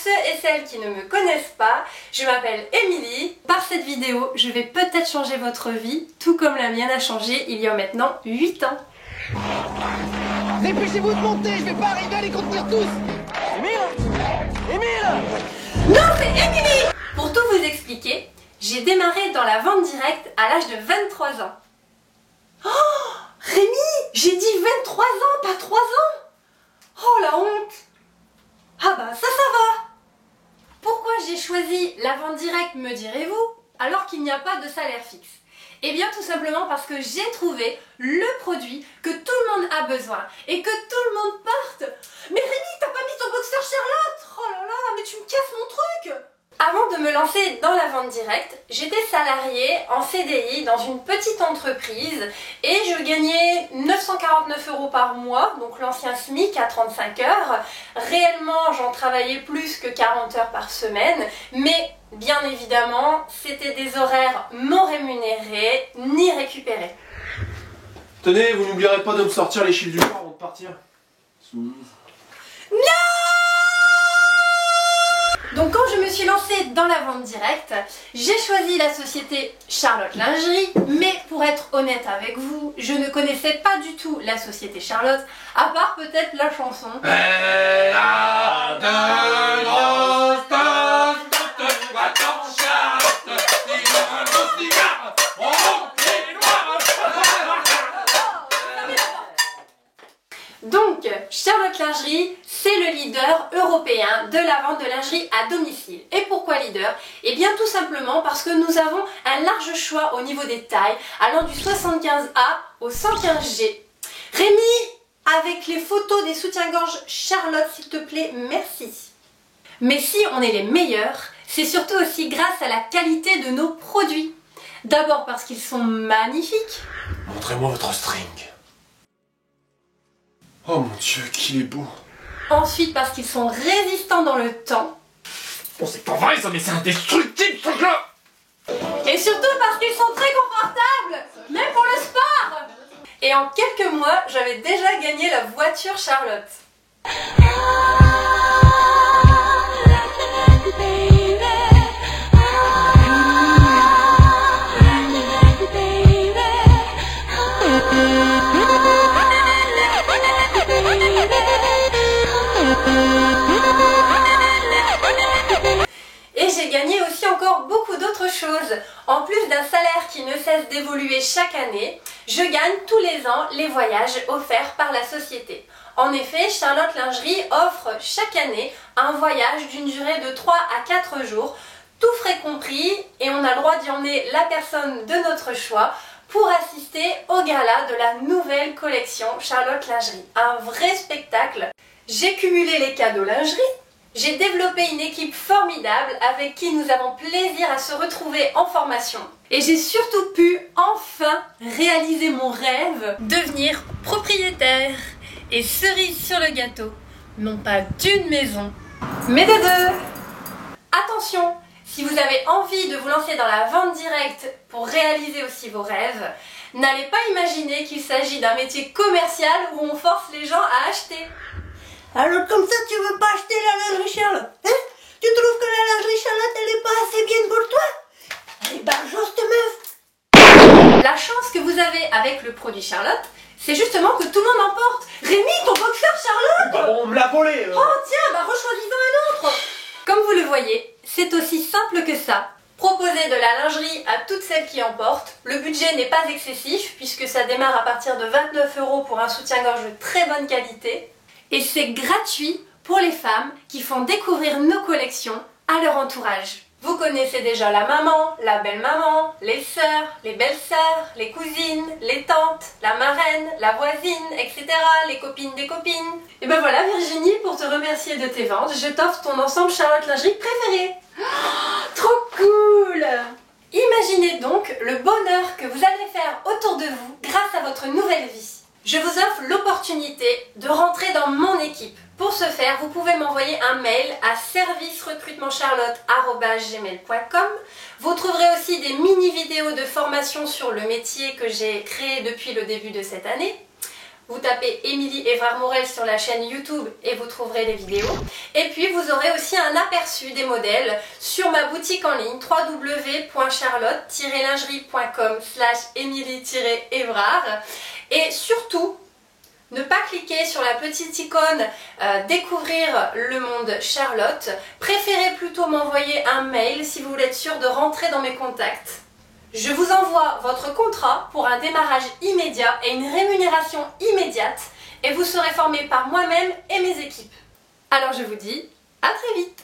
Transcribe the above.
ceux et celles qui ne me connaissent pas, je m'appelle Émilie. Par cette vidéo, je vais peut-être changer votre vie, tout comme la mienne a changé il y a maintenant 8 ans. Dépêchez-vous de monter, je vais pas arriver à les contenir tous. Émile, Non, c'est Émilie. Pour tout vous expliquer, j'ai démarré dans la vente directe à l'âge de 23 ans. Oh, Rémi, j'ai dit 23 ans, pas 3 ans. Oh la honte. Ah bah ça va. Pourquoi j'ai choisi la vente directe, me direz-vous, alors qu'il n'y a pas de salaire fixe? Eh bien tout simplement parce que j'ai trouvé le produit que tout le monde a besoin et que tout le monde porte. Mais Rémi, t'as pas mis ton boxer Charlotte? Oh là là, mais tu me casses mon truc. Avant de me lancer dans la vente directe, j'étais salariée en CDI dans une petite entreprise et je gagnais 949 € par mois, donc l'ancien SMIC à 35 heures. Réellement, j'en travaillais plus que 40 heures par semaine, mais bien évidemment, c'était des horaires non rémunérés ni récupérés. Tenez, vous n'oublierez pas de me sortir les chiffres du jour avant de partir. Soumise. Non! Donc quand je me suis lancée dans la vente directe, j'ai choisi la société Charlotte Lingerie, mais pour être honnête avec vous, je ne connaissais pas du tout la société Charlotte, à part peut-être la chanson. Elle a de grosses tocs, attends Charlotte, il a un gros cigare, Donc, Charlotte Lingerie, c'est le leader européen de la vente de lingerie à domicile. Et pourquoi leader? Eh bien tout simplement parce que nous avons un large choix au niveau des tailles, allant du 75A au 115G. Rémi, avec les photos des soutiens-gorge Charlotte, s'il te plaît, merci. Mais si on est les meilleurs, c'est surtout aussi grâce à la qualité de nos produits. D'abord parce qu'ils sont magnifiques. Montrez-moi votre string. Oh mon Dieu, qu'il est beau. Ensuite parce qu'ils sont résistants dans le temps. Bon, c'est pas vrai ça, mais c'est indestructible ce truc-là. Et surtout parce qu'ils sont très confortables, même pour le sport. Et en quelques mois, j'avais déjà gagné la voiture Charlotte. Et j'ai gagné aussi encore beaucoup d'autres choses. En plus d'un salaire qui ne cesse d'évoluer chaque année, je gagne tous les ans les voyages offerts par la société. En effet, Charlotte Lingerie offre chaque année un voyage d'une durée de 3 à 4 jours, tout frais compris, et on a le droit d'y emmener la personne de notre choix pour assister au gala de la nouvelle collection Charlotte Lingerie. Un vrai spectacle. J'ai cumulé les cadeaux lingerie. J'ai développé une équipe formidable avec qui nous avons plaisir à se retrouver en formation. Et j'ai surtout pu enfin réaliser mon rêve, devenir propriétaire. Et cerise sur le gâteau, non pas d'une maison, mais de 2. Attention, si vous avez envie de vous lancer dans la vente directe pour réaliser aussi vos rêves, n'allez pas imaginer qu'il s'agit d'un métier commercial où on force les gens à acheter. Alors comme ça tu veux pas acheter la lingerie Charlotte, hein? Tu trouves que la lingerie Charlotte elle est pas assez bien pour toi? Elle est barjosse cette meuf. La chance que vous avez avec le produit Charlotte, c'est justement que tout le monde en porte. Rémi, ton boxer Charlotte! Bah bon, on me l'a volé. Oh tiens, bah rechoisis-en un autre. Comme vous le voyez, c'est aussi simple que ça. Proposer de la lingerie à toutes celles qui en portent. Le budget n'est pas excessif puisque ça démarre à partir de 29 € pour un soutien-gorge de très bonne qualité. Et c'est gratuit pour les femmes qui font découvrir nos collections à leur entourage. Vous connaissez déjà la maman, la belle-maman, les sœurs, les belles-sœurs, les cousines, les tantes, la marraine, la voisine, etc., les copines des copines. Et ben voilà Virginie, pour te remercier de tes ventes, je t'offre ton ensemble Charlotte Lingerie préféré. Oh, trop cool! Imaginez donc le bonheur que vous allez faire autour de vous grâce à votre nouvelle vie. Je vous offre l'opportunité de rentrer dans mon équipe. Pour ce faire, vous pouvez m'envoyer un mail à servicerecrutementcharlotte@gmail.com. Vous trouverez aussi des mini-vidéos de formation sur le métier que j'ai créé depuis le début de cette année. Vous tapez Émilie Évrard-Morel sur la chaîne YouTube et vous trouverez les vidéos. Et puis vous aurez aussi un aperçu des modèles sur ma boutique en ligne www.charlotte-lingerie.com/Émilie-Évrard. Et surtout, ne pas cliquer sur la petite icône découvrir le monde Charlotte. Préférez plutôt m'envoyer un mail si vous voulez être sûr de rentrer dans mes contacts. Je vous envoie votre contrat pour un démarrage immédiat et une rémunération immédiate et vous serez formé par moi-même et mes équipes. Alors je vous dis à très vite.